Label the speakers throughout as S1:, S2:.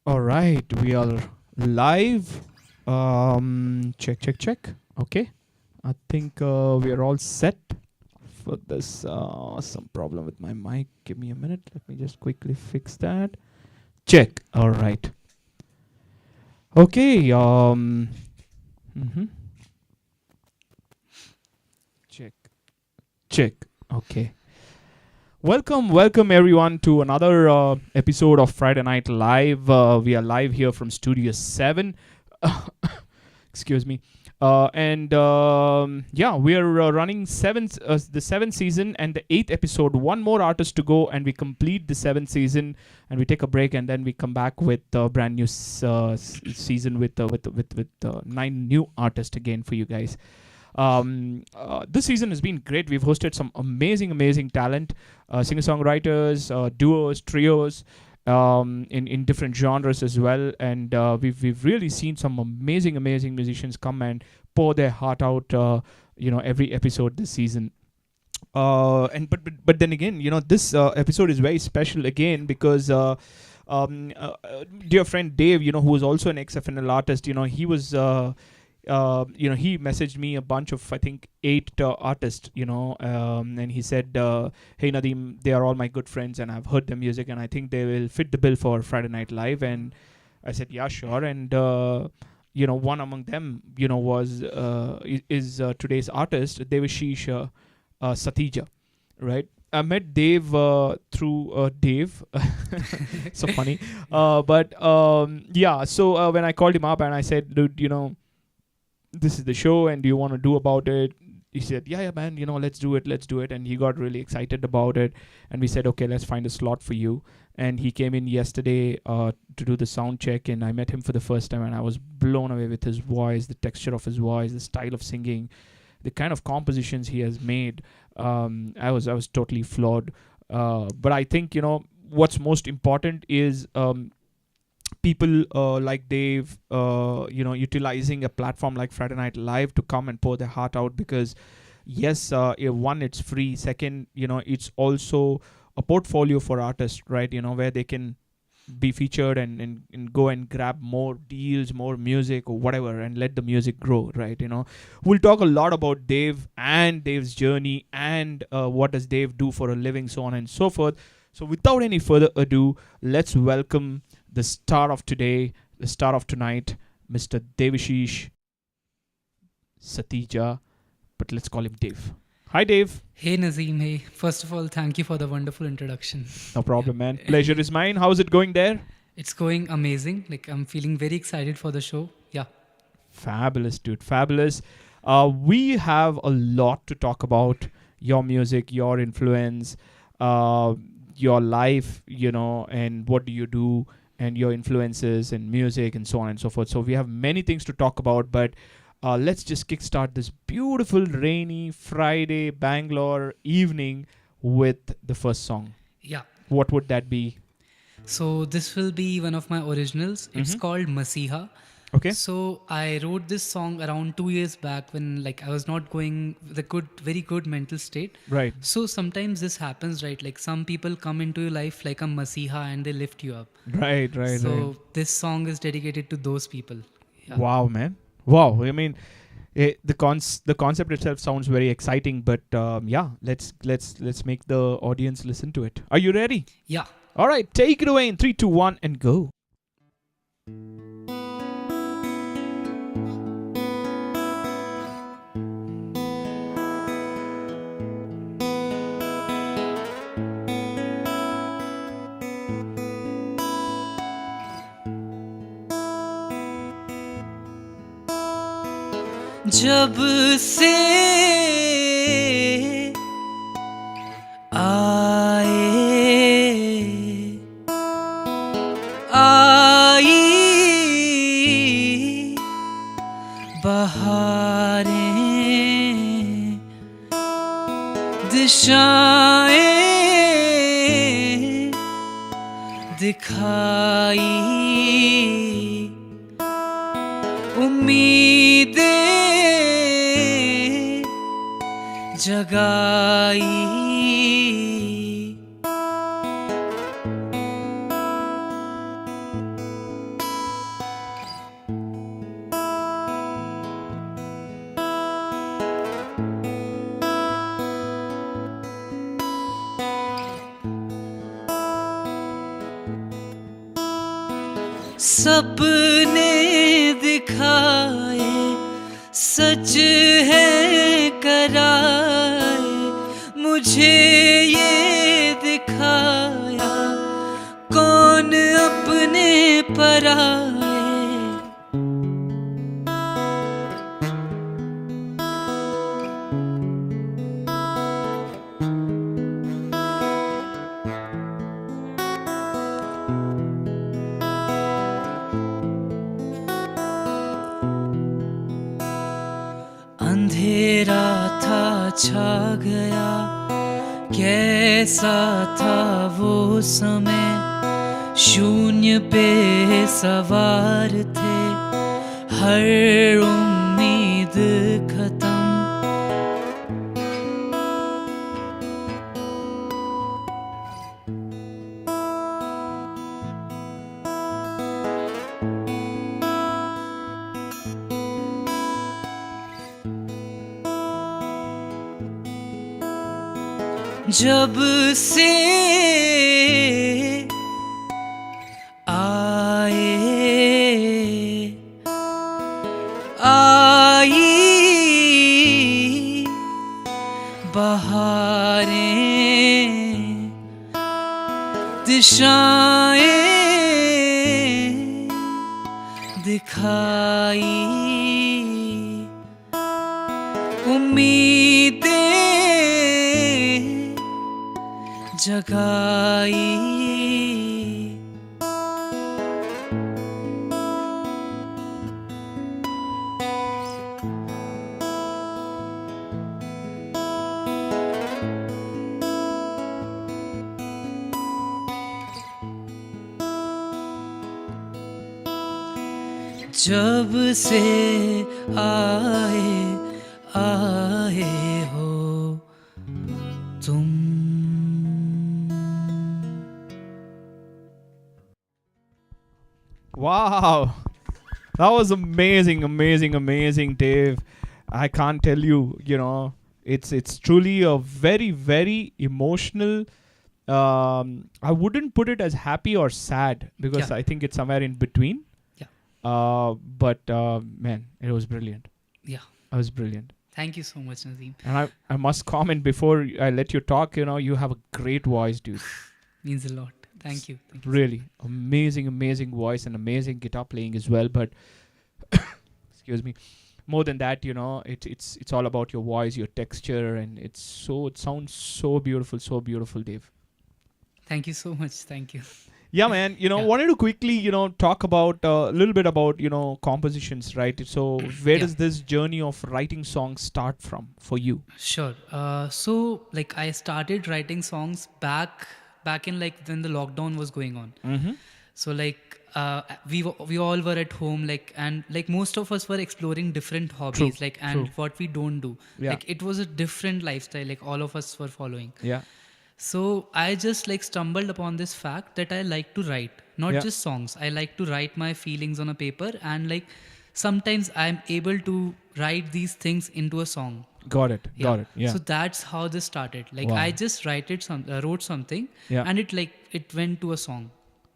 S1: All right, we are live. Check. Okay, I think we are all set for this. Some problem with my mic. Give me a minute. Let me just quickly fix that. Check. All right. Okay. Mhm. Check. Check. Okay. Welcome everyone to another episode of Friday Night Live. We are live here from Studio 7. Excuse me. And yeah, we're running the seventh season and the eighth episode. One more artist to go, and we complete the seventh season, and we take a break, and then we come back with a brand new season with nine new artists again for you guys. This season has been great. We've hosted some amazing talent, singer-songwriters, duos, trios, in different genres as well. And we've really seen some amazing musicians come and pour their heart out. Every episode this season. But then again, this episode is very special again because. Dear friend Dave, who was also an ex-FNL artist, he was he messaged me a bunch of, I think, 8 artists, and he said, "Hey Nadeem, they are all my good friends, and I've heard their music, and I think they will fit the bill for Friday Night Live." And I said, "Yeah, sure." And one among them, is today's artist, Devashish Satija, right? I met Dave through Dave. So funny. But yeah, so when I called him up and I said, "Dude, this is the show and do you want to do about it?" He said, yeah man, let's do it. And he got really excited about it, and we said, okay, let's find a slot for you. And he came in yesterday to do the sound check, and I met him for the first time, and I was blown away with his voice, the texture of his voice, the style of singing, the kind of compositions he has made. I was totally floored. But I think what's most important is people like Dave, utilizing a platform like Friday Night Live to come and pour their heart out, because yes, one, it's free. Second, it's also a portfolio for artists, right? Where they can be featured and go and grab more deals, more music or whatever, and let the music grow, right? We'll talk a lot about Dave and Dave's journey and what does Dave do for a living, so on and so forth. So without any further ado, let's welcome the star of today, the star of tonight, Mr. Devashish Satija, but let's call him Dave. Hi, Dave.
S2: Hey Nadeem, hey. First of all, thank you for the wonderful introduction.
S1: No problem, man. Pleasure is mine. How's it going there?
S2: It's going amazing. I'm feeling very excited for the show. Yeah.
S1: Fabulous, dude. Fabulous. We have a lot to talk about. Your music, your influence, your life, and what do you do, and your influences and music and so on and so forth. So we have many things to talk about, but let's just kickstart this beautiful rainy Friday Bangalore evening with the first song.
S2: Yeah.
S1: What would that be?
S2: So this will be one of my originals. It's called Masiha.
S1: Okay.
S2: So I wrote this song around 2 years back when I was not going with a very good mental state.
S1: Right.
S2: So sometimes this happens, right? Some people come into your life like a Masiha and they lift you up.
S1: Right.
S2: So this song is dedicated to those people. Yeah.
S1: Wow, man. Wow. I mean, the concept itself sounds very exciting, but yeah, let's make the audience listen to it. Are you ready?
S2: Yeah.
S1: All right, take it away in 3, 2, 1, and go.
S2: जब से आई बहारें दिशाएं दिखाई उम्मीदें जगाई सपने दिखाए सच है कराए, मुझे ये दिखाया कौन अपने पराए। अंधेरा था छा गया, कैसा था वो समय, शून्य पे सवार थे, हर उम्मीद खत्म। जब से आई बहारें, दिशाएं दिखाई, उम्मीदें जगाई। जब से आए हो तुम।
S1: Wow, that was amazing, amazing, amazing, Dave. I can't tell you, it's truly a very, very emotional. I wouldn't put it as happy or sad because
S2: Yeah.
S1: I think it's somewhere in between.
S2: Yeah.
S1: But man, it was brilliant.
S2: Yeah.
S1: It was brilliant.
S2: Thank you so much, Nadeem.
S1: And I must comment before I let you talk, you have a great voice, dude.
S2: Means a lot. Thank you. Thank you.
S1: Really amazing, amazing voice and amazing guitar playing as well. But excuse me, more than that, it's all about your voice, your texture, and it sounds so beautiful, Dave.
S2: Thank you so much. Thank you.
S1: Yeah, man. Wanted to quickly, talk about a little bit about, compositions, right? So where does this journey of writing songs start from for you?
S2: Sure. So like I started writing songs back in like when the lockdown was going on.
S1: Mm-hmm.
S2: So like we all were at home, like, and like most of us were exploring different hobbies,
S1: True,
S2: like, and
S1: true.
S2: what we don't do.
S1: Yeah.
S2: Like it was a different lifestyle, like all of us were following.
S1: Yeah.
S2: So I just like stumbled upon this fact that I like to write, not
S1: Yeah.
S2: just songs. I like to write my feelings on a paper, and like sometimes I'm able to write these things into a song.
S1: Got it. Yeah.
S2: So that's how this started. Like
S1: Wow.
S2: I just wrote something,
S1: Yeah.
S2: and it went to a song.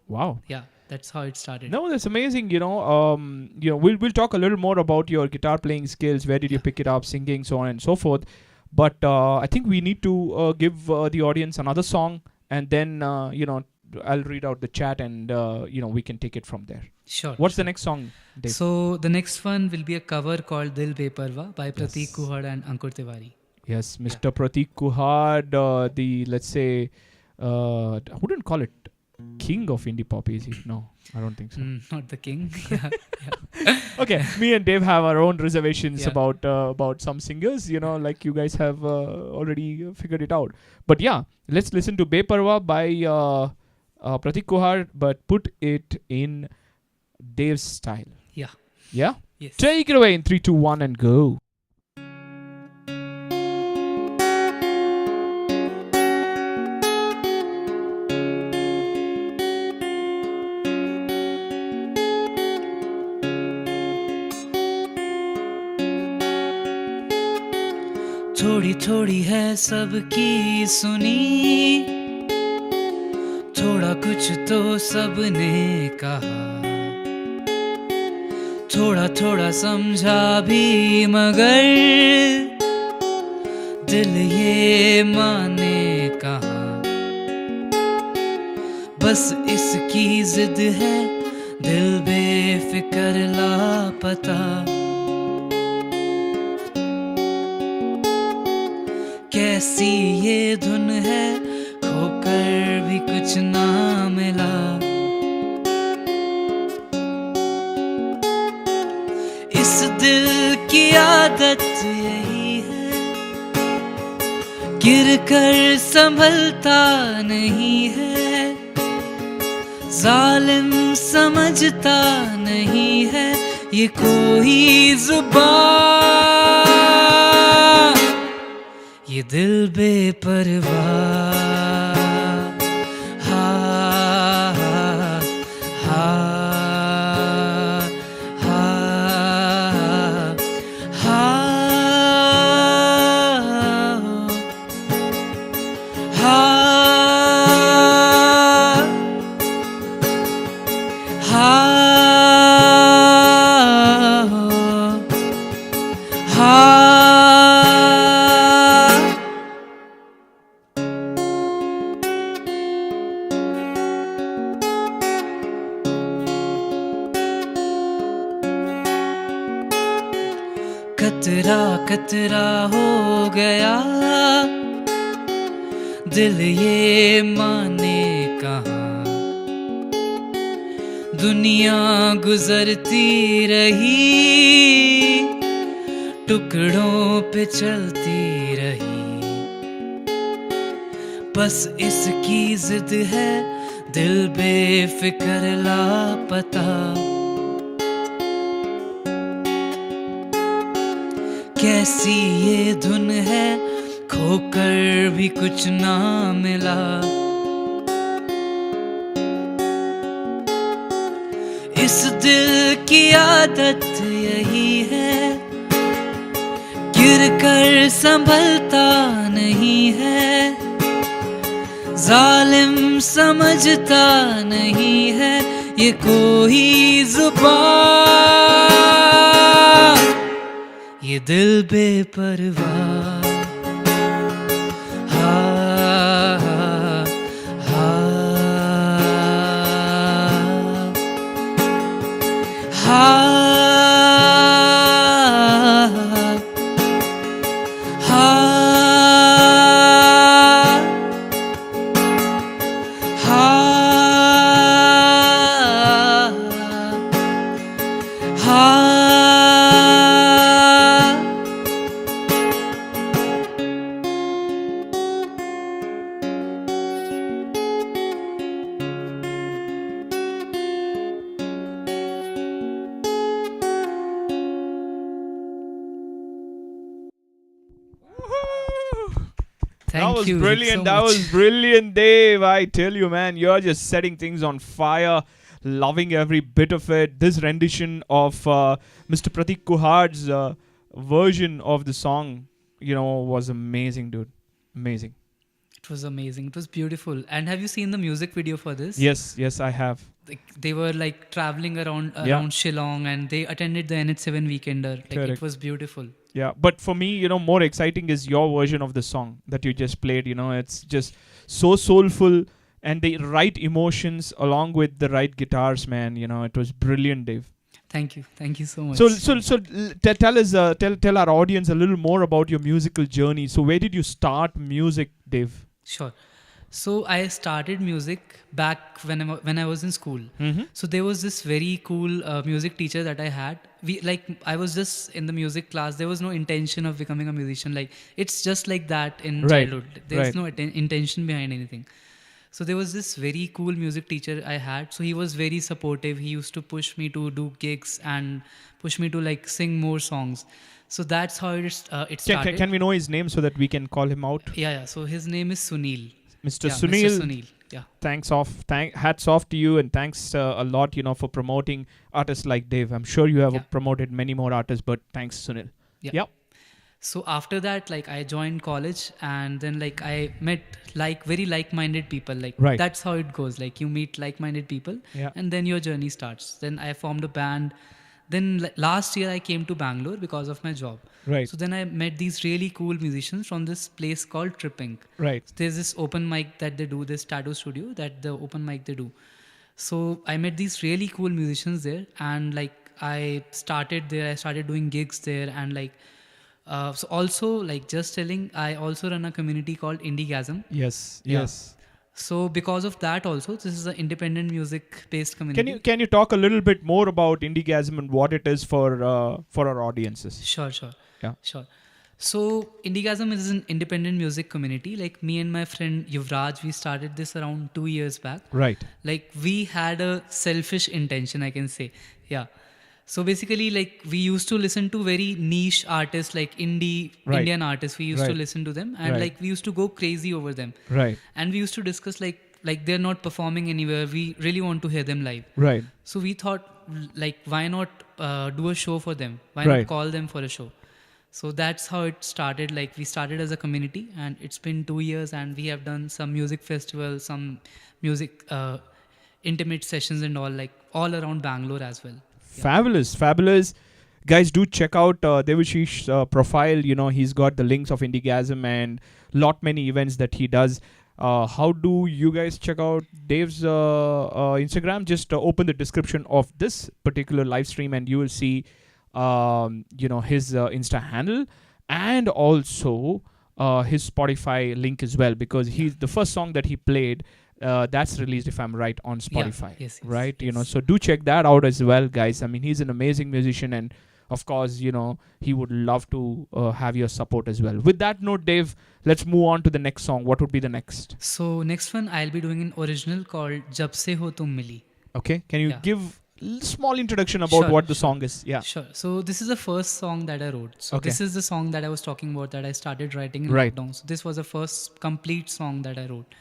S1: Wow.
S2: Yeah, that's how it started.
S1: No, that's amazing. We'll talk a little more about your guitar playing skills. Where did you pick it up, singing, so on and so forth. But I think we need to give the audience another song, and then I'll read out the chat, and we can take it from there.
S2: Sure.
S1: What's the next song, Dave?
S2: So the next one will be a cover called Dil Beparwa by Prateek Kuhad and Ankur Tiwari.
S1: Yes, Mr. Prateek Kuhad, let's say, I wouldn't call it king of indie pop, is he? No, I don't think so.
S2: Not the king. Yeah.
S1: Okay, me and Dave have our own reservations
S2: Yeah.
S1: about some singers, like you guys have already figured it out. But yeah, let's listen to Beparwa by Prateek Kuhad, but put it in Dave's style.
S2: Yeah.
S1: Yeah?
S2: Yes.
S1: Take it away in 3, 2, 1 and go.
S2: थोड़ी थोड़ी है सबकी सुनी, थोड़ा कुछ तो सबने कहा, थोड़ा थोड़ा समझा भी मगर दिल ये माने कहाँ, बस इसकी जिद है दिल बेफिक्र लापता। कैसी ये धुन है खोकर भी कुछ ना मिला। इस दिल की आदत यही है, गिर कर संभलता नहीं है, जालिम समझता नहीं है ये कोई जुबान, ये दिल बेपरवाह। हा हा हा हा हा हा कतरा कतरा हो गया दिल ये माने कहाँ, दुनिया गुजरती रही टुकड़ों पे चलती रही, बस इसकी जिद है दिल बेफिक्र लापता। कैसी ये धुन है खोकर भी कुछ ना मिला। इस दिल की आदत यही है, गिर कर संभलता नहीं है, जालिम समझता नहीं है ये कोई जुबान, ये दिल बेपरवाह। हा हा हा हा
S1: That was
S2: you
S1: brilliant.
S2: so
S1: That
S2: much.
S1: was brilliant, Dave. I tell you, man, you're just setting things on fire. Loving every bit of it. This rendition of Mr. Pratik Kuhad's version of the song, was amazing, dude. Amazing.
S2: It was amazing. It was beautiful. And have you seen the music video for this?
S1: Yes, I have.
S2: They were like traveling around Shillong, and they attended the NH7 Weekender. Like,
S1: Correct.
S2: it was beautiful.
S1: Yeah, but for me, more exciting is your version of the song that you just played. It's just so soulful and the right emotions along with the right guitars, man. It was brilliant, Dave.
S2: Thank you so much.
S1: Tell us, tell our audience a little more about your musical journey. So where did you start music, Dave?
S2: Sure. So I started music back when I was in school.
S1: Mm-hmm.
S2: So there was this very cool music teacher that I had. I was just in the music class. There was no intention of becoming a musician. Like, it's just like that in childhood. There's no intention behind anything. So there was this very cool music teacher I had. So he was very supportive. He used to push me to do gigs and push me to like sing more songs. So that's how it started.
S1: Can we know his name so that we can call him out?
S2: Yeah. So his name is Sunil.
S1: Mr. Sunil.
S2: Mr. Sunil. Yeah.
S1: Hats off to you, and thanks a lot, for promoting artists like Dave. I'm sure you have promoted many more artists, but thanks, Sunil.
S2: Yeah.
S1: Yep.
S2: So after that, like, I joined college, and then like I met very like-minded people. Like, that's how it goes. Like, you meet like-minded people, and then your journey starts. Then I formed a band. Then last year I came to Bangalore because of my job.
S1: Right.
S2: So then I met these really cool musicians from this place called Tripping.
S1: Right.
S2: So there's this open mic that they do, this tattoo studio that the open mic they do. So I met these really cool musicians there, and like I started there. I started doing gigs there, and like so also like just telling, I also run a community called Indiegasm.
S1: Yes.
S2: Yeah.
S1: Yes.
S2: So because of that also, this is an independent music based community.
S1: Can you talk a little bit more about Indiegasm and what it is for our audiences?
S2: Sure.
S1: Yeah.
S2: Sure. So Indiegasm is an independent music community. Like me and my friend Yuvraj, we started this around 2 years back.
S1: Right.
S2: Like we had a selfish intention, I can say. Yeah. So basically, like we used to listen to very niche artists, like Indian artists. We used to listen to them, and like we used to go crazy over them.
S1: Right.
S2: And we used to discuss like they're not performing anywhere. We really want to hear them live.
S1: Right.
S2: So we thought, like, why not do a show for them? Why
S1: Right.
S2: not call them for a show? So that's how it started. Like we started as a community, and it's been 2 years, and we have done some music festivals, some music intimate sessions and all, like all around Bangalore as well.
S1: Fabulous. Guys, do check out Devashish's profile. You know, he's got the links of Indiegasm and many events that he does. How do you guys check out Dave's Instagram? Just open the description of this particular live stream and you will see his Insta handle, and also his Spotify link as well, because he's the first song that he played that's released, if I'm right, on Spotify.
S2: Yes,
S1: right?
S2: Yes.
S1: You know, so do check that out as well, guys. I mean, he's an amazing musician, and of course, you know, he would love to have your support as well. With that note, Dave, let's move on to the next song. What would be the next?
S2: So next one, I'll be doing an original called Jab Se Ho Tum Mili.
S1: Okay, can you give small introduction about what the song is? Yeah.
S2: Sure. So this is the first song that I wrote. So this is the song that I was talking about that I started writing in lockdown. So this was the first complete song that I wrote.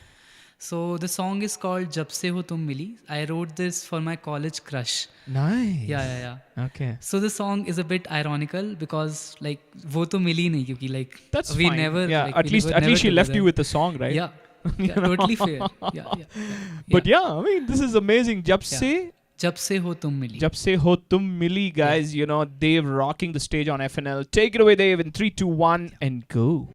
S2: So the song is called Jab Se Ho Tum Mili. I wrote this for my college crush.
S1: Nice.
S2: Yeah.
S1: Okay.
S2: So the song is a bit ironical because like wo to mili nahi, kyunki like
S1: that's
S2: we
S1: fine.
S2: never.
S1: Yeah.
S2: Like,
S1: at least she left you with the song, right?
S2: Yeah. Totally fair. Yeah.
S1: But I mean, this is amazing. Jab Se
S2: Ho Tum Mili.
S1: Jab Se Ho Tum Mili, guys. You know, Dave rocking the stage on FNL. Take it away, Dave, in 3, 2, 1, and go.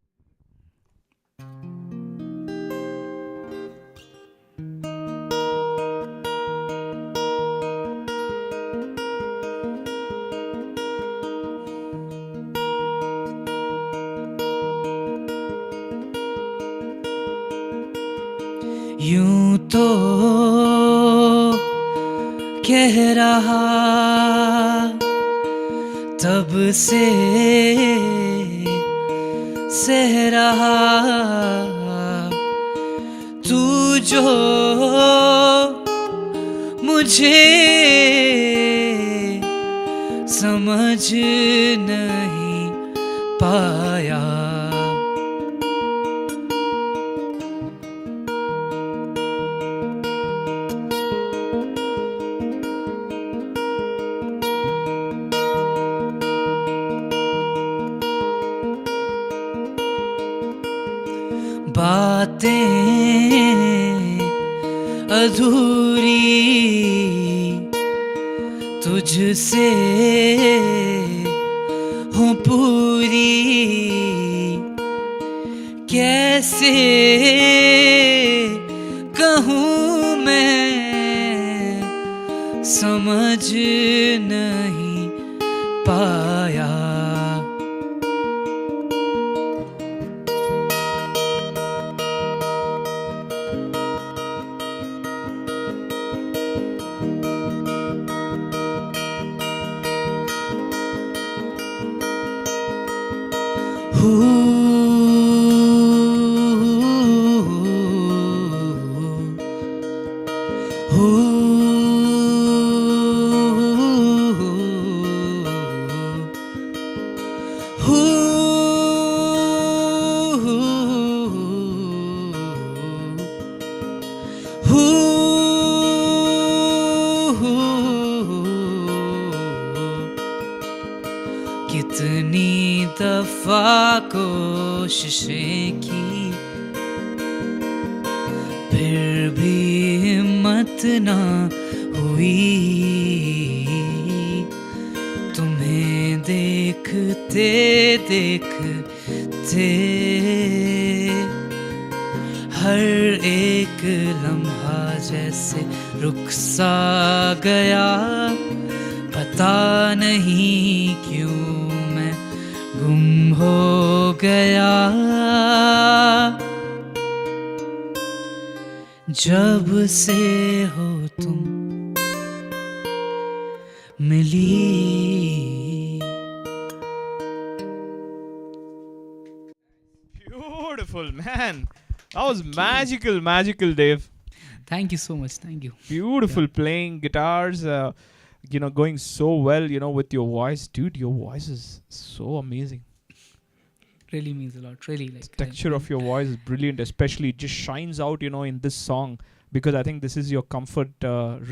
S2: यूं तो कह रहा तब से सह रहा तू जो मुझे समझ नहीं पाया बातें अधूरी तुझसे हो पूरी कैसे कहूँ मैं समझ नहीं पाया कितनी दफा कोशिशें की फिर भी हिम्मत ना हुई तुम्हें देखते देखते हर एक लम्हा जैसे रुक सा गया, पता नहीं क्यों मैं गुम हो गया। जब से हो तुम मिली।
S1: Beautiful, man. That was magical, Dave.
S2: Thank you so much. Thank you.
S1: Beautiful playing guitars, going so well, with your voice. Dude, your voice is so amazing.
S2: Really means a lot. Really, like
S1: the texture of your voice is brilliant, especially it just shines out, in this song, because I think this is your comfort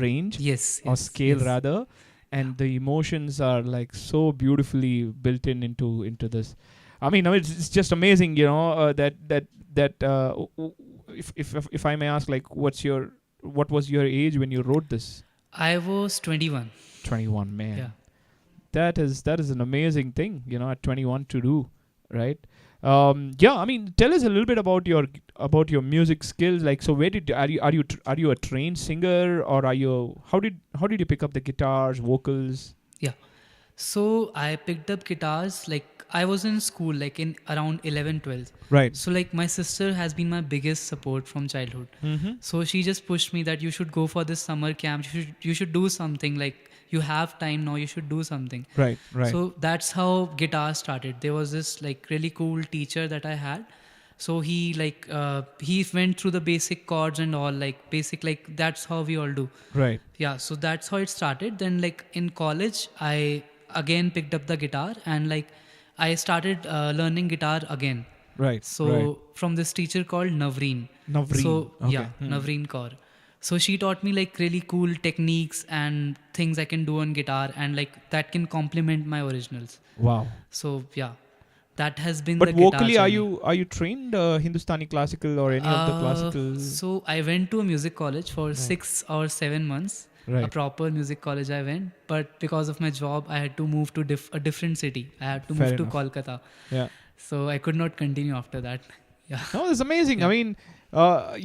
S1: range.
S2: Yes.
S1: Or scale,
S2: yes.
S1: rather. And the emotions are like so beautifully built into this. I mean, it's just amazing, if I may ask, like, what was your age when you wrote this?
S2: I was 21.
S1: 21, man.
S2: Yeah.
S1: That is an amazing thing, at 21 to do, right? I mean, tell us a little bit about your music skills. Like, so where are you a trained singer, or how did you pick up the guitars, vocals?
S2: Yeah. So I picked up guitars, like I was in school, like in around 11, 12.
S1: Right.
S2: So like my sister has been my biggest support from childhood.
S1: Mm-hmm.
S2: So she just pushed me that you should go for this summer camp. You should do something, like you have time now, you should do something.
S1: Right.
S2: So that's how guitar started. There was this like really cool teacher that I had. So he he went through the basic chords and all, like that's how we all do.
S1: Right.
S2: Yeah. So that's how it started. Then like in college, I again picked up the guitar and like I started learning guitar again.
S1: Right.
S2: So from this teacher called Navreen. So
S1: okay.
S2: yeah, Navreen Kaur. So she taught me like really cool techniques and things I can do on guitar, and like that can complement my originals.
S1: Wow.
S2: So yeah, that has been.
S1: But
S2: the guitar
S1: vocally,
S2: journey.
S1: are you trained Hindustani classical or any of the classical?
S2: So I went to a music college for 6 or 7 months.
S1: Right.
S2: A proper music college I went, but because of my job, I had to move to a different city. I had to move to Kolkata.
S1: Yeah.
S2: So I could not continue after that. Yeah.
S1: No, that's amazing. Yeah. I mean,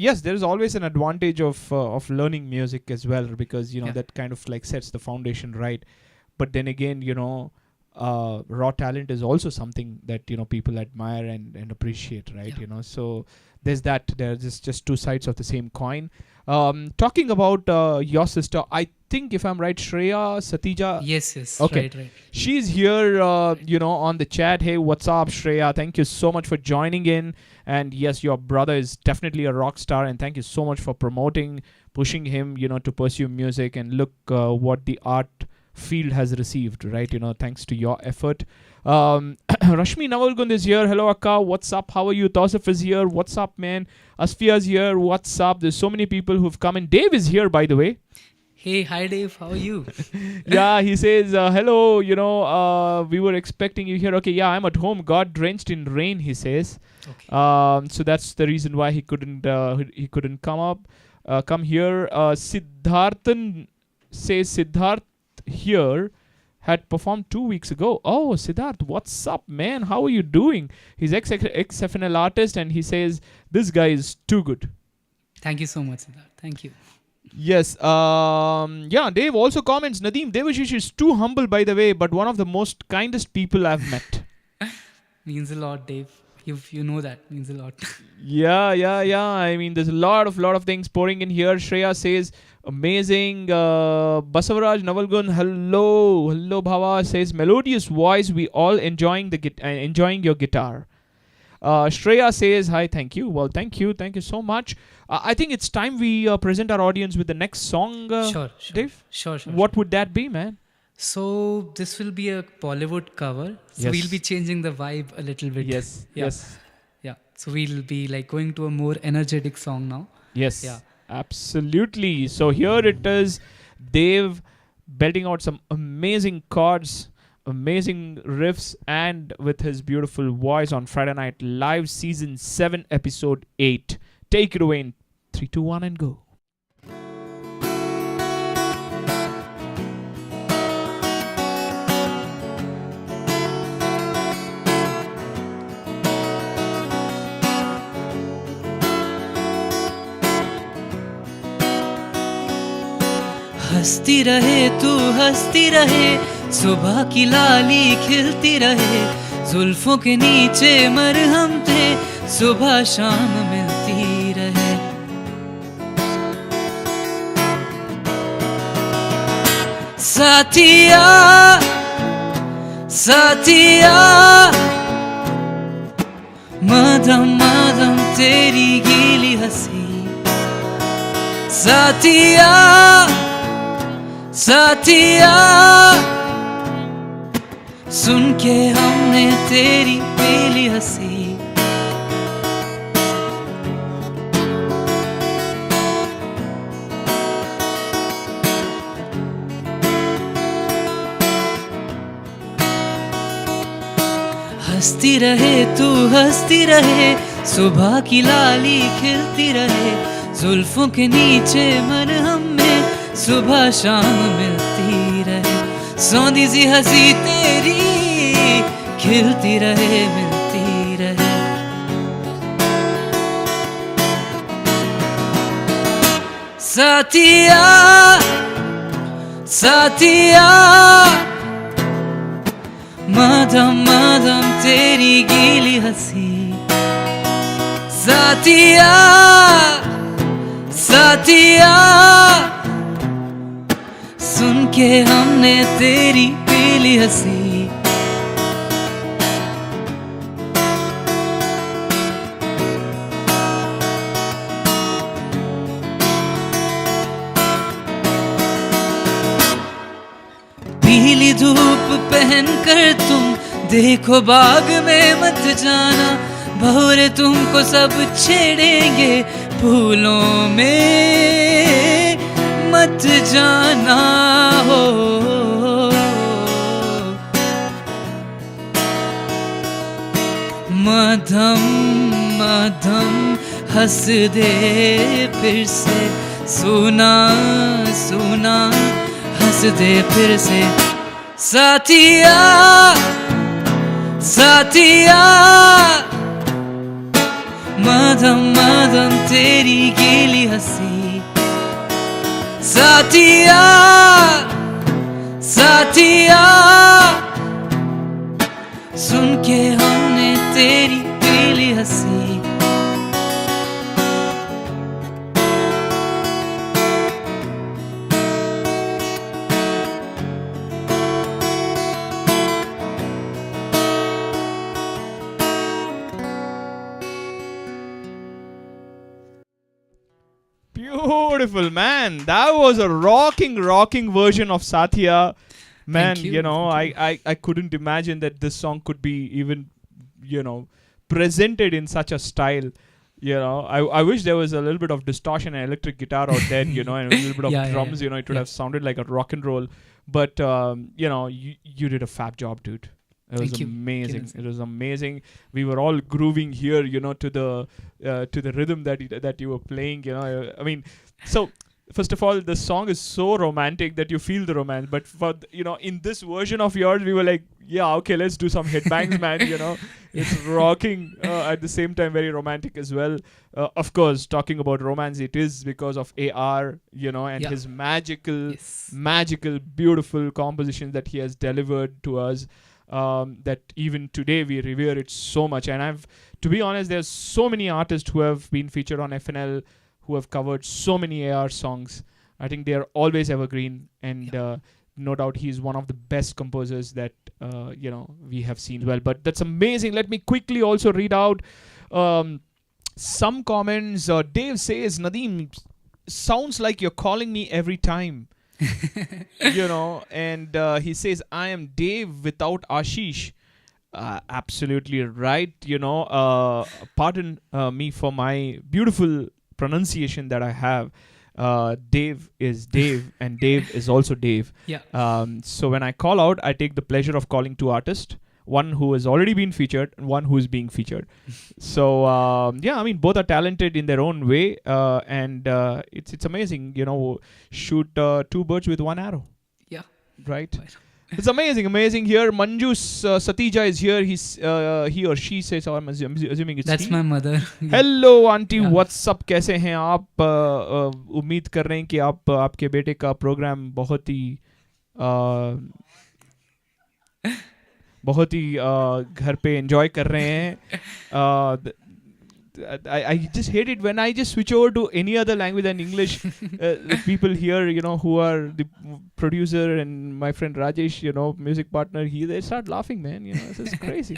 S1: yes, there is always an advantage of learning music as well, because that kind of like sets the foundation right. But then again, raw talent is also something that people admire and appreciate, right?
S2: Yeah.
S1: So there's that. There's just two sides of the same coin. Talking about your sister, I think, if I'm right, Shreya Satija.
S2: Yes.
S1: Okay.
S2: Right.
S1: She's here, on the chat. Hey, what's up, Shreya? Thank you so much for joining in. And yes, your brother is definitely a rock star. And thank you so much for pushing him, to pursue music. And look what the art field has received, right? Thanks to your effort. Rashmi Navalgund is here. Hello, Akka. What's up? How are you? Tausif is here. What's up, man? Asfia's here. What's up? There's so many people who've come in. Dave is here, by the way.
S2: Hey, hi Dave. How are you?
S1: Yeah, he says, hello, we were expecting you here. Okay, yeah, I'm at home. Got drenched in rain, he says.
S2: Okay.
S1: So that's the reason why he couldn't come here. Siddharthan says Siddharth here had performed 2 weeks ago. Oh, Siddharth, what's up, man? How are you doing? He's ex-FNL artist, and he says, this guy is too good.
S2: Thank you so much, Siddharth. Thank you.
S1: Yes. Dave also comments, Nadeem, Devashish is too humble, by the way, but one of the most kindest people I've met.
S2: Means a lot, Dave. You know that. Means a lot.
S1: Yeah. I mean, there's a lot of things pouring in here. Shreya says, amazing. Basavaraj Navalgun, hello Bhava, says, melodious voice. We all enjoying your guitar. Shreya says, hi, thank you. Well, thank you so much. I think it's time we present our audience with the next song.
S2: Sure.
S1: Dave?
S2: Sure.
S1: What would that be, man?
S2: So this will be a Bollywood cover. So we'll be changing the vibe a little bit.
S1: Yes.
S2: Yeah. So we'll be like going to a more energetic song now.
S1: Yes.
S2: Yeah.
S1: Absolutely. So here it is, Dave belting out some amazing chords, amazing riffs, and with his beautiful voice on Friday Night Live, Season 7, Episode 8. Take it away in 3, 2, 1 and go.
S2: हंसती रहे तू हंसती रहे, सुबह की लाली खिलती रहे, जुल्फों के नीचे मरहम थे, सुबह शाम मिलती रहे। साथिया साथिया, मदम मदम तेरी गीली हंसी। साथिया साथिया, सुन के हमने तेरी पीली हंसी। हंसती रहे तू हंसती रहे, सुबह की लाली खिलती रहे, जुल्फों के नीचे मरहम में, सुबह शाम मिलती रहे। सौंधी सी हंसी तेरी खिलती रहे मिलती रहे। साथिया साथिया, मदम मदम तेरी गीली हंसी। साथिया साथिया, सुन के हमने तेरी पीली हंसी। पीली धूप पहन कर तुम देखो बाग में मत जाना, भंवरे तुमको सब छेड़ेंगे, फूलों में मत जाना हो। मधम मधम हंस दे फिर से, सुना सुना हंस दे फिर से। साथिया साथिया, मदम मदम तेरी गीली हंसी। साथिया साथिया, सुन के हमने तेरी पीली हंसी।
S1: Beautiful, man. That was a rocking version of Satya. Man,
S2: Thank you.
S1: I couldn't imagine that this song could be even, presented in such a style. I wish there was a little bit of distortion and electric guitar out there, and a little bit of
S2: Yeah,
S1: drums, it would have sounded like a rock and roll. But, you did a fab job, dude. It was
S2: Thank you.
S1: amazing. It was amazing. We were all grooving here, to the rhythm that you were playing. I mean, so first of all, the song is so romantic that you feel the romance. But for in this version of yours, we were like, yeah, okay, let's do some headbangs, man. It's rocking at the same time, very romantic as well. Of course, talking about romance, it is because of AR, and his magical, beautiful compositions that he has delivered to us. That even today we revere it so much. And to be honest, there's so many artists who have been featured on FNL who have covered so many AR songs. I think they are always evergreen, and no doubt he's one of the best composers that we have seen. Well, but that's amazing. Let me quickly also read out some comments. Dave says, Nadeem, sounds like you're calling me every time. And he says, I am Dave without Ashish. Absolutely right. Pardon me for my beautiful pronunciation that I have. Dave is Dave and Dave is also Dave.
S2: Yeah.
S1: So when I call out, I take the pleasure of calling two artists, one who has already been featured and one who is being featured. So I mean, both are talented in their own way, and it's amazing. Shoot two birds with one arrow.
S2: Yeah.
S1: Right. It's amazing here. Satija is here. He or she says, I'm assuming it's
S2: That's
S1: he.
S2: my mother.
S1: Hello auntie,
S2: Yeah.
S1: what's up? कैसे हैं आप? उम्मीद कर रहे हैं कि आप आपके बेटे का प्रोग्राम बहुत ही घर पे एंजॉय कर रहे हैं. I just hate it when I just switch over to any other language than English. The people here, who are the producer and my friend Rajesh, music partner, they start laughing, man. This is crazy.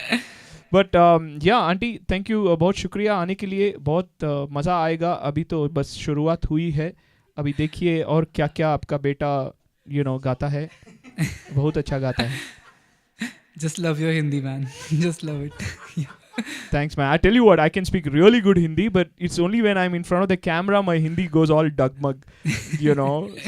S1: But yeah, aunty thank you, बहुत शुक्रिया आने के लिए. बहुत मज़ा आएगा. अभी तो बस शुरुआत हुई है. अभी देखिए और क्या क्या आपका बेटा गाता है. बहुत अच्छा गाता है.
S2: Just love your Hindi, man. Just love it. Yeah.
S1: Thanks, man. I tell you what, I can speak really good Hindi, but it's only when I'm in front of the camera my Hindi goes all dugmug,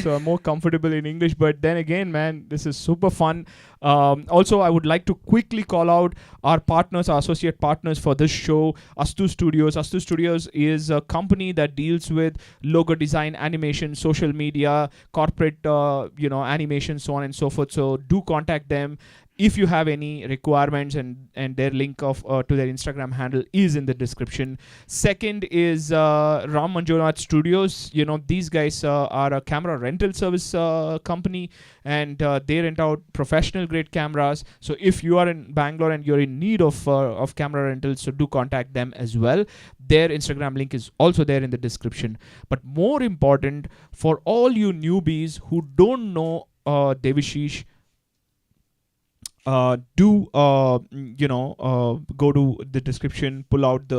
S1: So I'm more comfortable in English. But then again, man, this is super fun. Also, I would like to quickly call out our partners, our associate partners for this show, Astu Studios. Astu Studios is a company that deals with logo design, animation, social media, corporate, animation, so on and so forth. So do contact them if you have any requirements, and their link of to their Instagram handle is in the description. Second is Manjjonaath Studios. These guys are a camera rental service company, and they rent out professional grade cameras. So if you are in Bangalore and you're in need of camera rentals, so do contact them as well. Their Instagram link is also there in the description. But more important, for all you newbies who don't know Devashish, do go to the description, pull out.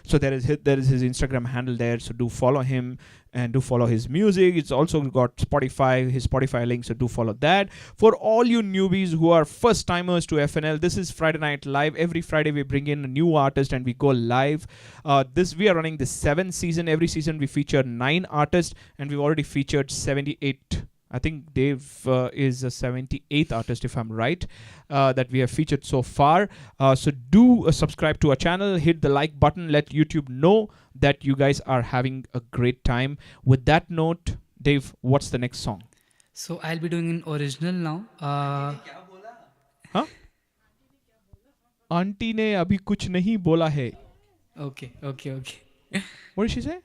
S1: So there is his Instagram handle there. So do follow him and do follow his music. It's also got his Spotify link. So do follow that. For all you newbies who are first timers to FNL, this is Friday Night Live. Every Friday we bring in a new artist and we go live. We are running the 7th season. Every season we feature 9 artists, and we've already featured 78. I think Dave is a 78th artist, if I'm right, that we have featured so far. So do subscribe to our channel, hit the like button, let YouTube know that you guys are having a great time. With that note, Dave, what's the next song?
S2: So I'll be doing an original now.
S1: Huh? Auntie ne abhi kuch nahi bola hai.
S2: Okay.
S1: What did she say?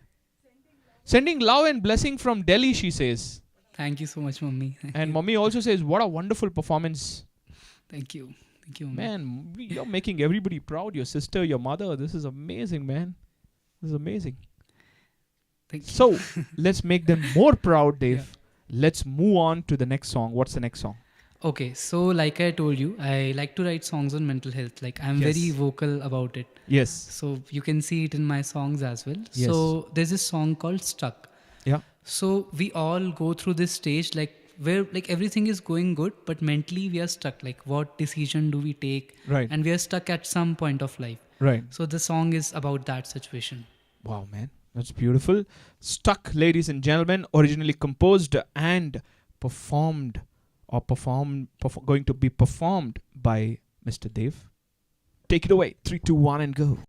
S1: Sending love and blessing from Delhi, she says.
S2: Thank you so much, Mummy.
S1: And Mommy also says, what a wonderful performance.
S2: Thank you, Mummy.
S1: Man, you're making everybody proud. Your sister, your mother. This is amazing, man. This is amazing.
S2: Thank you.
S1: So, let's make them more proud, Dave.
S2: Yeah.
S1: Let's move on to the next song. What's the next song?
S2: Okay, so like I told you, I like to write songs on mental health. Like I'm very vocal about it.
S1: Yes.
S2: So you can see it in my songs as well.
S1: Yes.
S2: So there's this song called Stuck.
S1: Yeah.
S2: So we all go through this stage where everything is going good, but mentally we are stuck. Like what decision do we take?
S1: Right.
S2: And we are stuck at some point of life.
S1: Right.
S2: So the song is about that situation.
S1: Wow, man. That's beautiful. Stuck, ladies and gentlemen, originally composed and performed going to be performed by Mr. Dev. Take it away. 3, 2, 1 and go.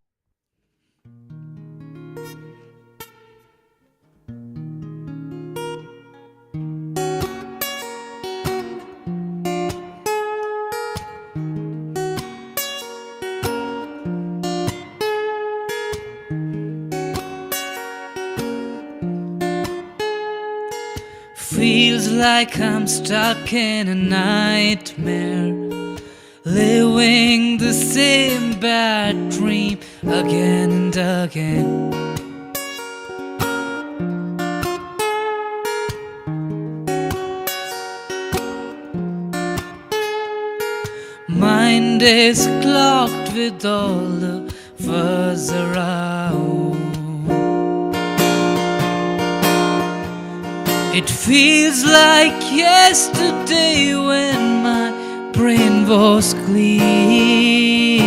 S2: Feels like I'm stuck in a nightmare, living the same bad dream again and again. Mind is clogged with all the fuzz around. It feels like yesterday when my brain was clean.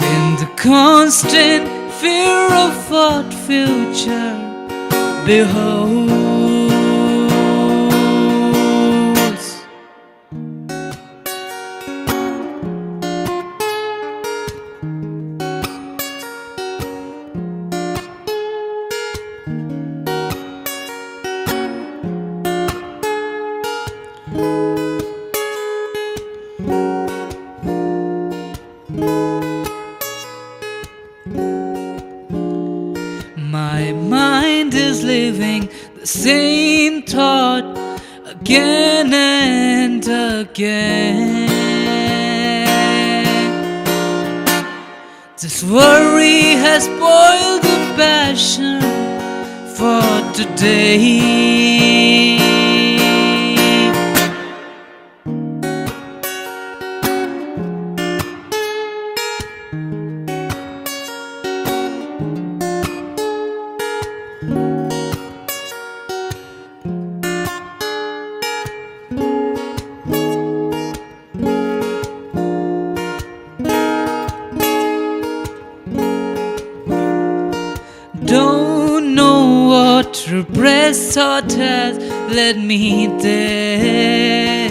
S2: In the constant fear of what future beholds. My mind is living the same thought again and again. This worry has spoiled the passion for today. Don't know what repressed thought has led me there.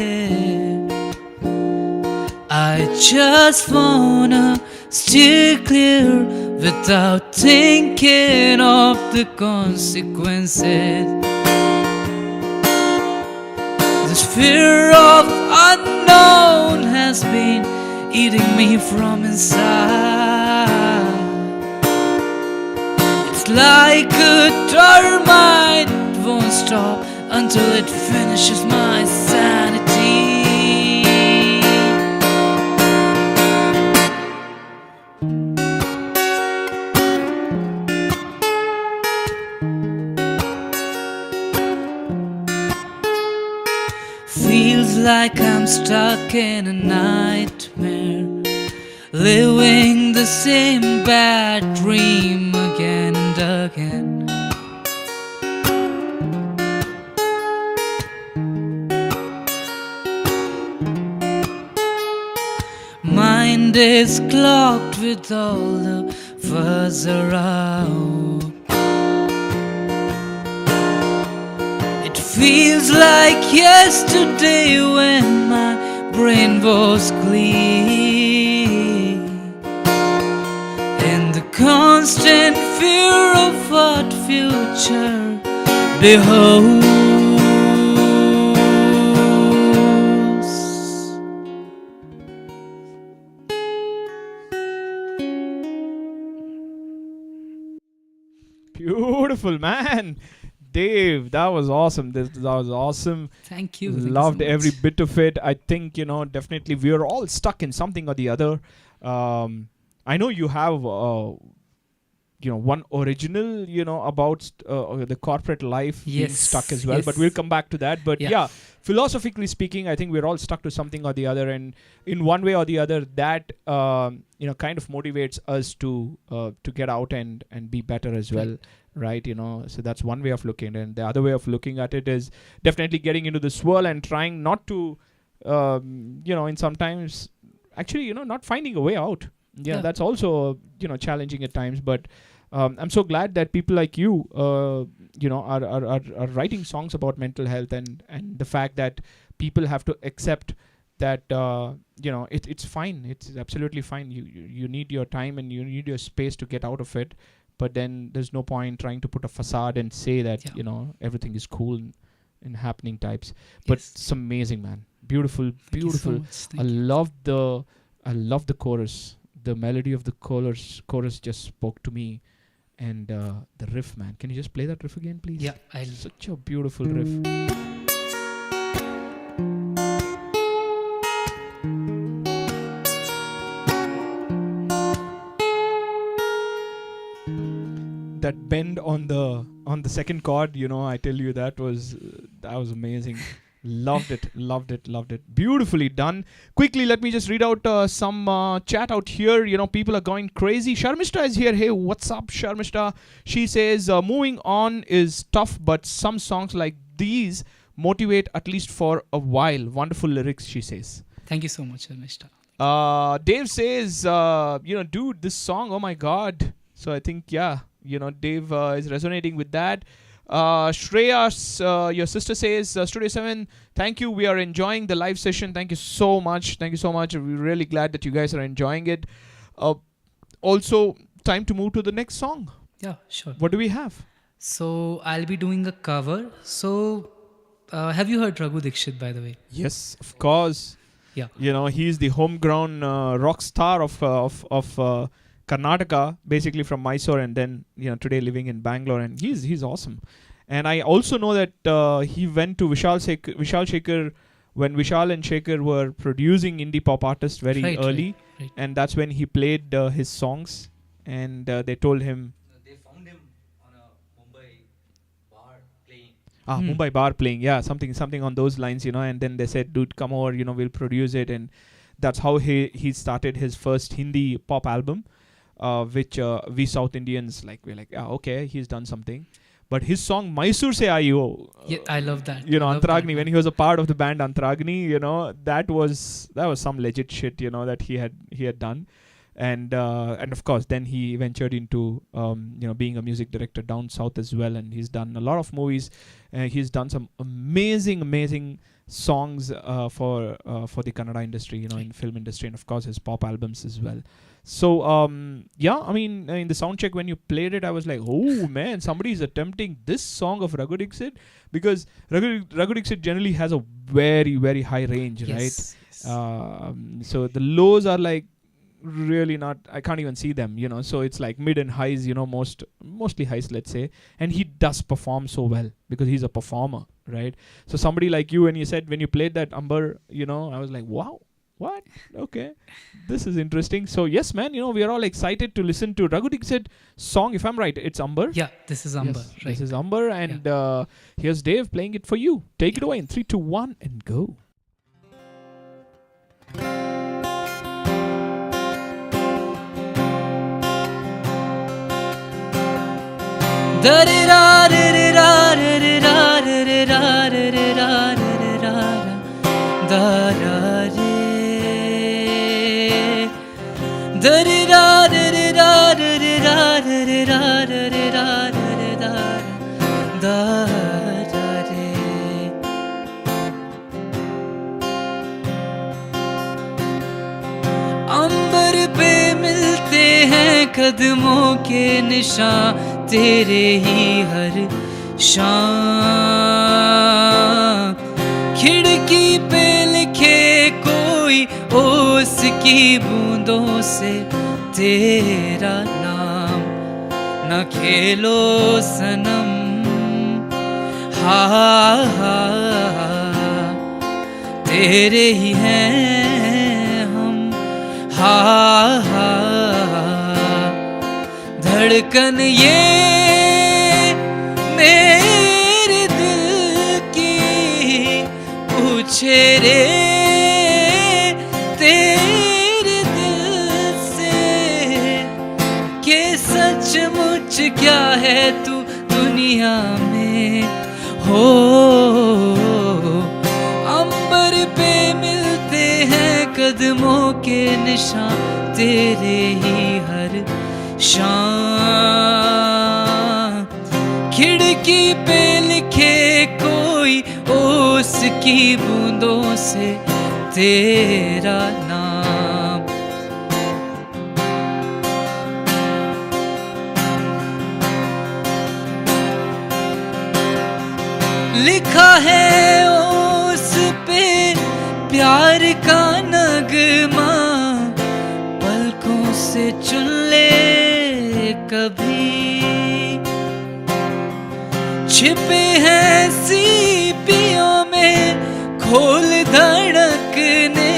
S2: I just wanna steer clear without thinking of the consequences. This fear of unknown has been eating me from inside. It's like a termite, it won't stop until it finishes my sanity. Feels like I'm stuck in a nightmare, living the same bad dream again and again. Mind is clogged with all the fuzz around. It feels like yesterday when my brain was clear, and the constant fear of what future beholds.
S1: Beautiful, man. Dave, that was awesome. That was awesome.
S2: Thank you.
S1: Loved
S2: Thank you so
S1: every
S2: much.
S1: bit of it. I think, definitely we are all stuck in something or the other. I know you have, one original, about the corporate life being
S2: Yes,
S1: stuck as well.
S2: yes.
S1: But we'll come back to that. But
S2: Yeah.
S1: philosophically speaking, I think we're all stuck to something or the other. And in one way or the other, that, kind of motivates us to get out and be better as well. Right, so that's one way of looking, and the other way of looking at it is definitely getting into the swirl and trying not to, in sometimes actually, not finding a way out. Yeah,
S2: Yeah.
S1: that's also, challenging at times. But I'm so glad that people like you, are writing songs about mental health and the fact that people have to accept that, it's fine. It's absolutely fine. You need your time and you need your space to get out of it. But then there's no point trying to put a facade and say that, everything is cool and happening types. But
S2: Yes.
S1: it's amazing, man. Beautiful,
S2: Thank you so
S1: beautiful.
S2: much.
S1: I
S2: Thank you.
S1: love the chorus. The melody of the chorus just spoke to me. And the riff, man. Can you just play that riff again, please?
S2: Yeah, I'll.
S1: Such a beautiful riff. That bend on the second chord, I tell you, that was amazing. Loved it. Beautifully done. Quickly, let me just read out some chat out here. People are going crazy. Sharmishta is here. Hey, what's up, Sharmishta? She says, moving on is tough, but some songs like these motivate at least for a while. Wonderful lyrics, she says.
S2: Thank you so much, Mr.
S1: Dave says, dude, this song, oh my God. So I think, Dave is resonating with that. Shreya, your sister says, Studio 7, thank you. We are enjoying the live session. Thank you so much. We're really glad that you guys are enjoying it. Also, time to move to the next song.
S2: Yeah, sure.
S1: What do we have?
S2: So I'll be doing a cover. So have you heard Raghu Dixit, by the way?
S1: Yes, of course.
S2: Yeah.
S1: You know, he's the homegrown rock star of Karnataka, basically from Mysore, and then today living in Bangalore, and he's awesome. And I also know that he went to Vishal Shekhar when Vishal and Shekhar were producing indie pop artists very early,
S2: right.
S1: And that's when he played his songs, and they told him.
S3: They found him on a Mumbai bar playing.
S1: Mumbai bar playing, yeah, something on those lines, and then they said, dude, come over, we'll produce it, and that's how he started his first Hindi pop album, which we South Indians we're like, okay, he's done something. But his song Mysore Se Aayi,
S2: yeah, I love that.
S1: Antaragni, when he was a part of the band Antaragni, that was some legit shit, that he had done. And of course, then he ventured into being a music director down south as well, and he's done a lot of movies. He's done some amazing songs for the Kannada industry, in film industry, and of course his pop albums as well. So I mean, in the sound check when you played it, I was like, oh man, somebody is attempting this song of Raghu Dixit, because Raghu Dixit generally has a very, very high range, right?
S2: Yes.
S1: So the lows are really not, I can't even see them, so it's mid and highs, mostly highs, let's say. And he does perform so well because he's a performer, right? So somebody like you, when you played that Amber, I was like, wow, what? Okay, this is interesting. So yes, man, we are all excited to listen to Raghu Dixit song. If I'm right, it's Amber.
S2: Yeah, this is Amber.
S1: Yes,
S2: right.
S1: This is Amber, and here's Dave playing it for you. Take it away in 3, 2, 1, and go.
S2: अंबर पे मिलते हैं कदमों के निशान, तेरे ही हर शाम। खिड़की पे लिखे कोई ओस की बूंदों से तेरा नाम, न खेलो सनम, हा हा तेरे ही हैं हम, हा हा धड़कन ये मेरे दिल की पूछे रे तेरे दिल से कि सचमुच क्या है तू दुनिया में हो। अंबर पे मिलते हैं कदमों के निशान, तेरे ही हर शाम। खिड़की पे लिखे कोई ओस की बूंदों से तेरा नाम। लिखा है उस पे प्यार का नगमा, पलकों से चुन ले कभी। छिपे हैं सीपियों में खोल धड़कने,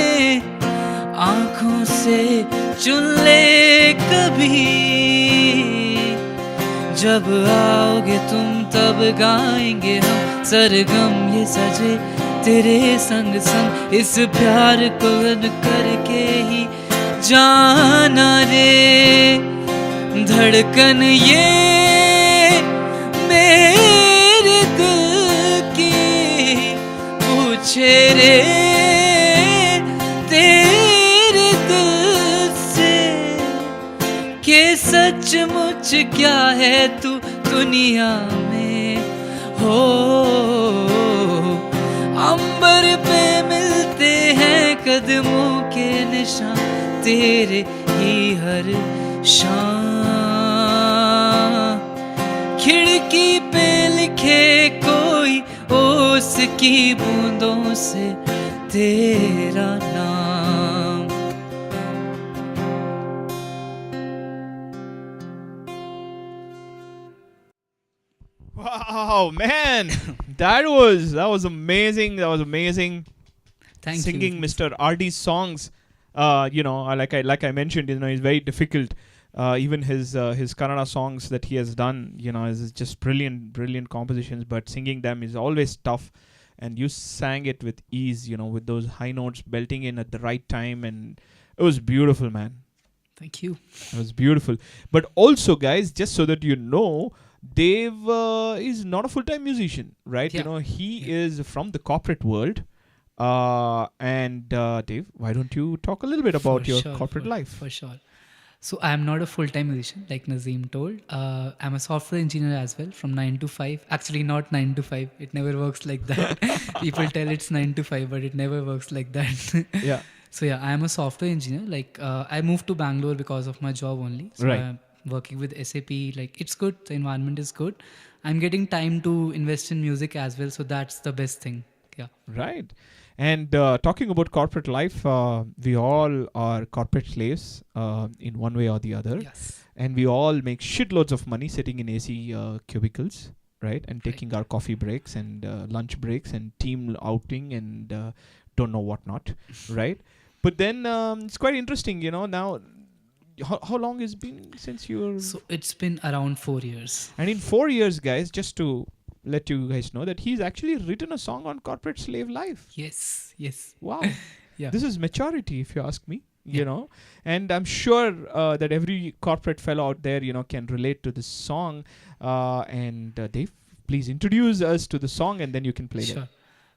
S2: आँखों से चुन ले कभी। जब आओगे तुम तब गाएंगे हम सरगम ये सजे तेरे संग संग, इस प्यार को करके ही जाना रे। धड़कन ये मेरे दिल की पूछे रे तेरे दिल से कि सचमुच क्या है तू दुनिया में हो। अंबर पे मिलते हैं कदमों के निशान, तेरे ही हर शाम। खिड़की पे लिखे कोई ओस उसकी बूंदों से तेरा नाम।
S1: Wow, man, that was amazing. That was amazing.
S2: Thank
S1: Singing
S2: you.
S1: Mr. RD's songs. Like I mentioned, he's very difficult. Even his Kannada songs that he has done, is just brilliant compositions. But singing them is always tough. And you sang it with ease, with those high notes belting in at the right time, and it was beautiful, man.
S2: Thank you.
S1: It was beautiful. But also, guys, just so that you know, Dave is not a full-time musician, right?
S2: Yeah.
S1: He is from the corporate world. And Dave, why don't you talk a little bit about
S2: For
S1: your
S2: sure,
S1: corporate life?
S2: For sure. So I am not a full-time musician, like Nadeem told. I'm a software engineer as well, from 9 to 5. Actually, not 9 to 5. It never works like that. People tell it's 9 to 5, but it never works like that.
S1: Yeah.
S2: So yeah, I am a software engineer. Like I moved to Bangalore because of my job only. So
S1: Right.
S2: I'm working with SAP. Like it's good. The environment is good. I'm getting time to invest in music as well. So that's the best thing. Yeah.
S1: Right. And talking about corporate life, we all are corporate slaves in one way or the other.
S2: Yes.
S1: And we all make shitloads of money sitting in AC cubicles, right? And taking our coffee breaks and lunch breaks and team outing and don't know what not, right? But then it's quite interesting, now. How long has been since you were...
S2: So it's been around 4 years.
S1: And in 4 years, guys, just to let you guys know that he's actually written a song on corporate slave life.
S2: Yes.
S1: Wow.
S2: Yeah.
S1: This is maturity, if you ask me.
S2: Yeah.
S1: And I'm sure that every corporate fellow out there, can relate to this song. And Dave, please introduce us to the song, and then you can play it.
S2: Sure.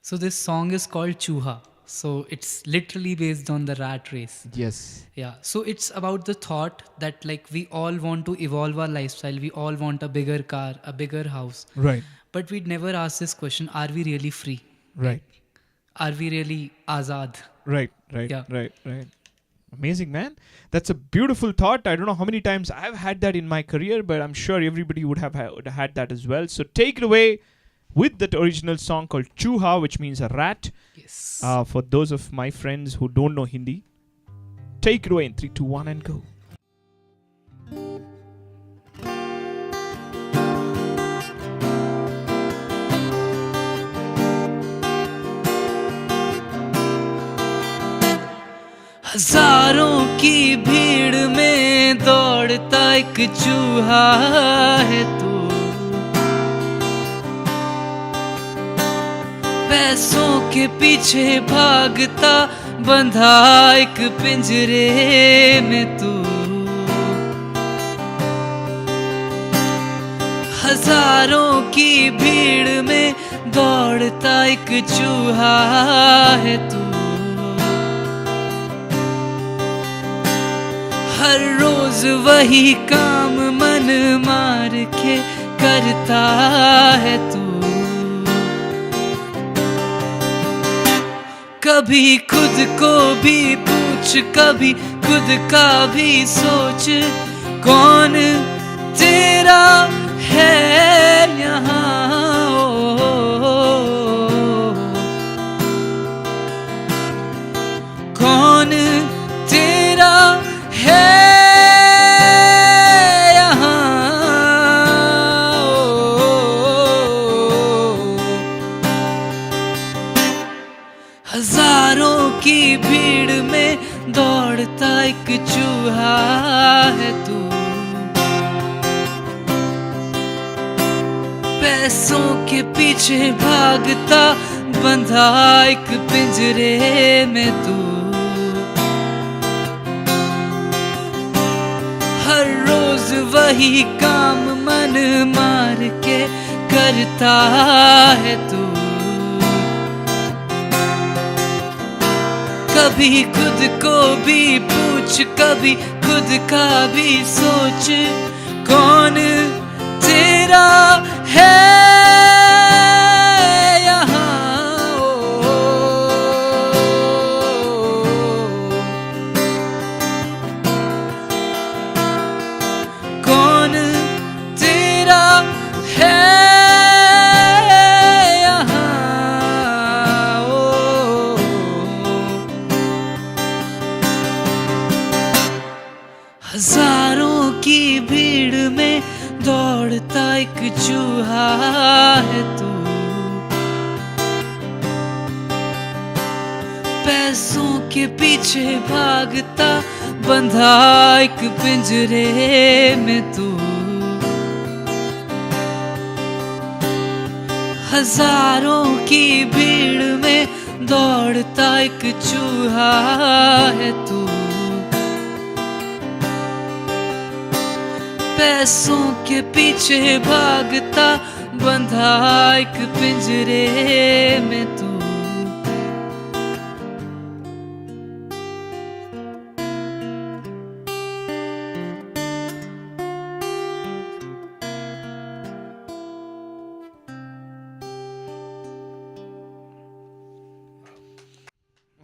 S2: So this song is called Chuha. So it's literally based on the rat race.
S1: Yes.
S2: Yeah. So it's about the thought that like we all want to evolve our lifestyle. We all want a bigger car, a bigger house.
S1: Right.
S2: But we'd never ask this question, are we really free?
S1: Right.
S2: Are we really azad?
S1: Right.
S2: Yeah.
S1: Right. Amazing, man. That's a beautiful thought. I don't know how many times I've had that in my career, but I'm sure everybody would have had that as well. So take it away with that original song called Chuha, which means a rat.
S2: Yes.
S1: For those of my friends who don't know Hindi, take it away in 3, 2, 1 and go.
S2: हजारों की भीड़ में दौड़ता एक चूहा है तू, पैसों के पीछे भागता बंधा एक पिंजरे में तू, हजारों की भीड़ में दौड़ता एक चूहा है तू, हर रोज वही काम मन मार के करता है तू, कभी खुद को भी पूछ, कभी खुद का भी सोच, कौन तेरा है यहाँ, कौन तेरा है यहाँ, हजारों की भीड़ में दौड़ता एक चूहा है तू, पैसों के पीछे भागता बंधा एक पिंजरे में तू, हर रोज वही काम मन मार के करता है तू, कभी खुद को भी पूछ, कभी खुद का भी सोच, कौन तेरा है यहाँ, कौन तेरा है यहाँ, एक चूहा है तू, पैसों के पीछे भागता बंधा एक पिंजरे में तू, हजारों की भीड़ में दौड़ता एक चूहा है तू, पैसों के पीछे भागता बंधा एक पिंजरे में तू।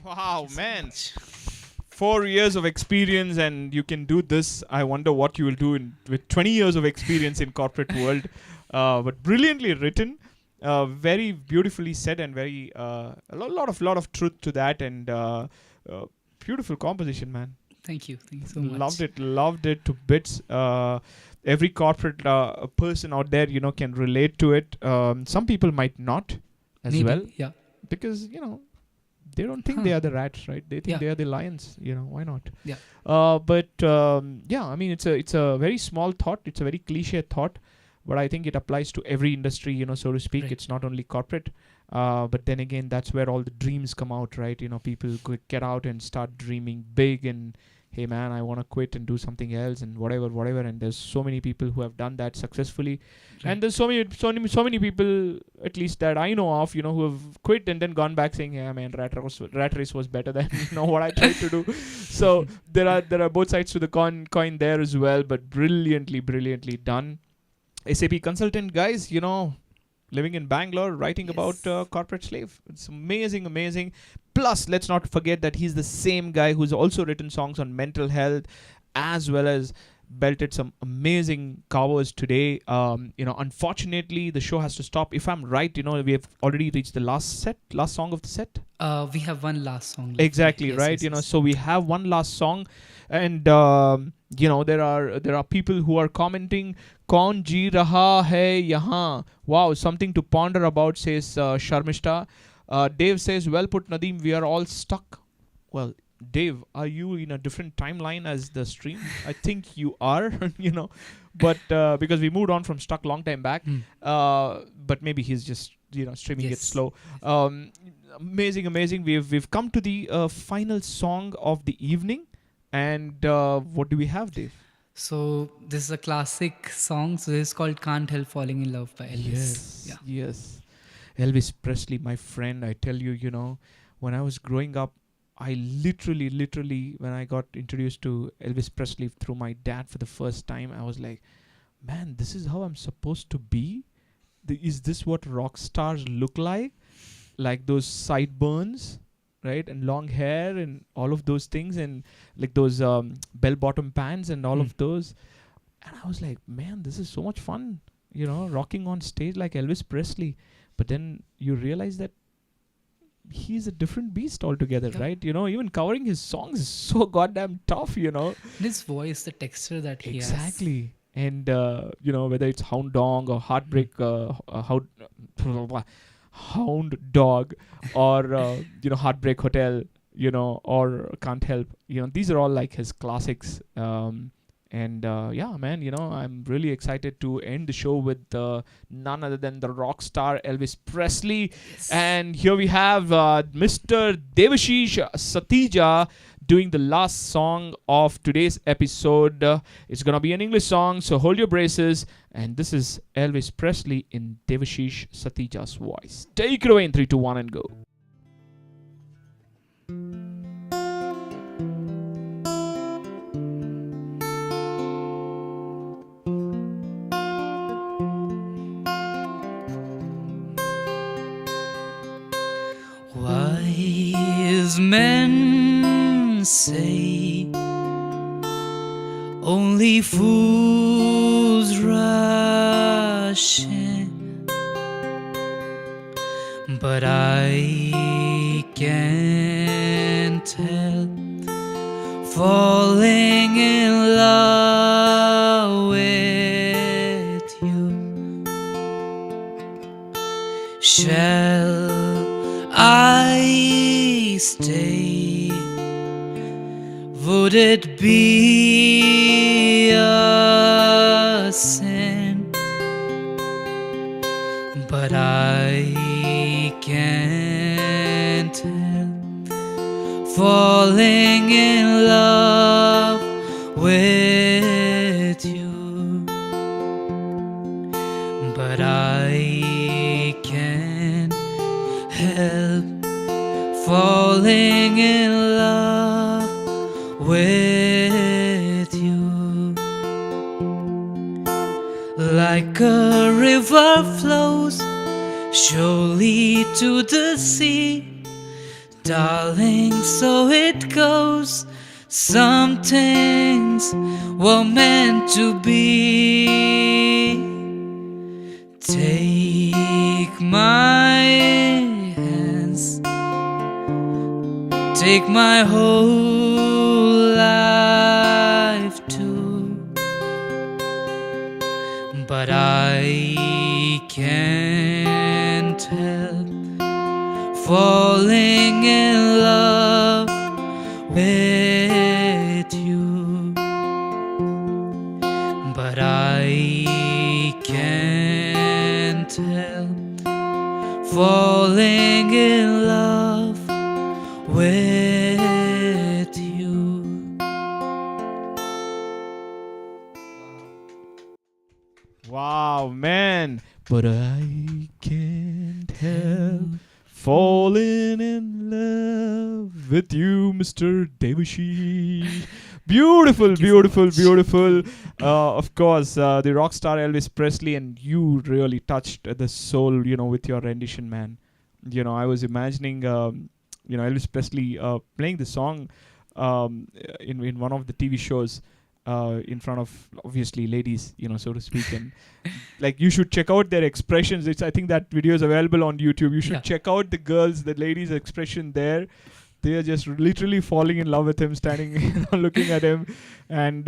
S1: Wow, man. 4 years of experience and you can do this. I wonder what you will do with 20 years of experience in corporate world. But brilliantly written, very beautifully said, and very a lot of truth to that, and beautiful composition, man.
S2: Thank you so much.
S1: Loved it to bits. Every corporate person out there, can relate to it. Some people might not as
S2: Maybe,
S1: well,
S2: yeah,
S1: because they don't think they are the rats, right? They think they are the lions. Why not?
S2: Yeah.
S1: But I mean, it's a very small thought. It's a very cliche thought, but I think it applies to every industry, so to speak.
S2: Right.
S1: It's not only corporate. But then again, that's where all the dreams come out, right? People get out and start dreaming big and, hey man, I want to quit and do something else and whatever. And there's so many people who have done that successfully. Right. And there's so many people, at least that I know of, who have quit and then gone back saying, yeah man, rat race was better than what I tried to do. So there are both sides to the coin there as well, but brilliantly done. SAP consultant guys, living in Bangalore, writing about corporate slave. It's amazing. Plus, let's not forget that he's the same guy who's also written songs on mental health, as well as belted some amazing covers today. Unfortunately, the show has to stop. If I'm right, we have already reached the last song of the set.
S2: We have one last song left.
S1: Exactly,
S2: yes,
S1: right?
S2: Yes.
S1: So we have one last song, and there are people who are commenting, "Kaun ji raha hai yahan?" Wow, something to ponder about, says Sharmishta. Dave says, well put, Nadeem, we are all stuck. Well, Dave, are you in a different timeline as the stream? I think you are, but because we moved on from stuck long time back. But maybe he's just, streaming it slow. Amazing. We've come to the final song of the evening. And what do we have, Dave?
S2: So this is a classic song. So this is called "Can't Help Falling in Love" by Elvis.
S1: Yes. Elvis Presley, my friend. I tell you, when I was growing up, I literally, when I got introduced to Elvis Presley through my dad for the first time, I was like, man, this is how I'm supposed to be? Is this what rock stars look like? Like those sideburns, right? And long hair and all of those things, and like those bell-bottom pants and all of those. And I was like, man, this is so much fun, rocking on stage like Elvis Presley. But then you realize that he's a different beast altogether, right? Even covering his songs is so goddamn tough,
S2: His voice, the texture that he has.
S1: Exactly. And, whether it's Hound Dog or Heartbreak, Hound Dog or, Heartbreak Hotel, or Can't Help, these are all like his classics. And I'm really excited to end the show with none other than the rock star Elvis Presley.
S2: Yes.
S1: And here we have Mr. Devashish Satija doing the last song of today's episode. It's going to be an English song, so hold your braces. And this is Elvis Presley in Devashish Satija's voice. Take it away in 3, 2, 1 and go.
S2: Wise men say only fools rush in, but I can't help falling in love with you. I stay, would it be a sin? But I can't help falling in love with you. But I can't help falling in love with you. Like a river flows surely to the sea, darling, so it goes. Some things were meant to be. Take my hands, take my whole life too. But I can't help falling in love with you. But I can't help falling in love with you.
S1: Wow, man. But I can't help falling in love with you, Mr. Devashish. Beautiful, beautiful, beautiful. Of course, the rock star Elvis Presley, and you really touched the soul, with your rendition, man. I was imagining, Elvis Presley playing the song in one of the TV shows. In front of obviously ladies, so to speak, and like you should check out their expressions. I think that video is available on YouTube. You should check out the ladies' expression there. They are just literally falling in love with him, standing, looking at him, and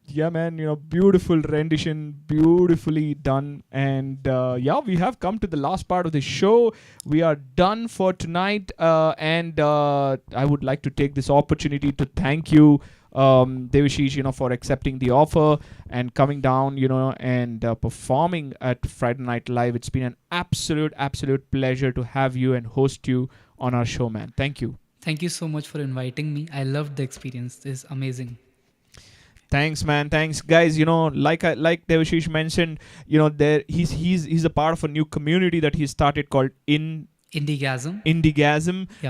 S1: yeah, man, beautiful rendition, beautifully done, and we have come to the last part of the show. We are done for tonight, and I would like to take this opportunity to thank you, Devashish, for accepting the offer and coming down, and performing at Friday Night Live. It's been an absolute pleasure to have you and host you on our show, man. Thank you.
S2: Thank you so much for inviting me. I loved the experience. It's amazing.
S1: Thanks, man. Thanks, guys. Like Devashish mentioned, he's a part of a new community that he started called Indiegasm,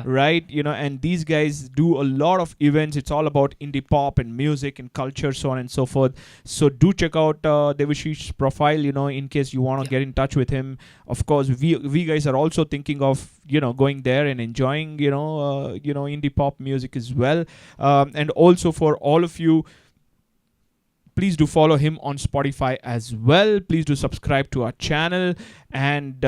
S1: right? And these guys do a lot of events. It's all about indie pop and music and culture, so on and so forth. So do check out Devashish's profile, in case you want to get in touch with him. Of course, we guys are also thinking of, going there and enjoying, indie pop music as well. And also for all of you, please do follow him on Spotify as well. Please do subscribe to our channel. And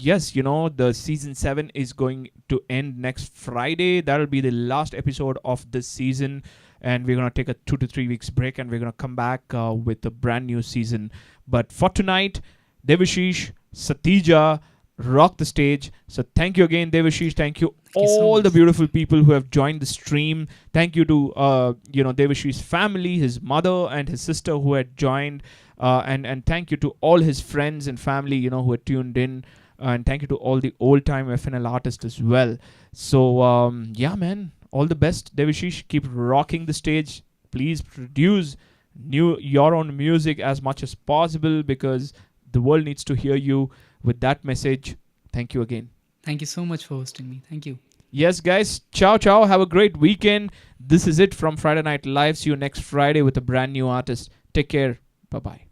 S1: yes, the season 7 is going to end next Friday. That'll be the last episode of this season. And we're going to take a 2 to 3 weeks break, and we're going to come back with a brand new season. But for tonight, Devashish Satija, rock the stage. So thank you again, Devashish. Thank you all the beautiful people who have joined the stream. Thank you to Devashish's family, his mother and his sister who had joined, and thank you to all his friends and family who had tuned in, and thank you to all the old time FNL artists as well. So man, all the best, Devashish. Keep rocking the stage. Please produce your own music as much as possible, because the world needs to hear you. With that message, thank you again.
S2: Thank you so much for hosting me. Thank you.
S1: Yes, guys. Ciao. Have a great weekend. This is it from Friday Night Live. See you next Friday with a brand new artist. Take care. Bye-bye.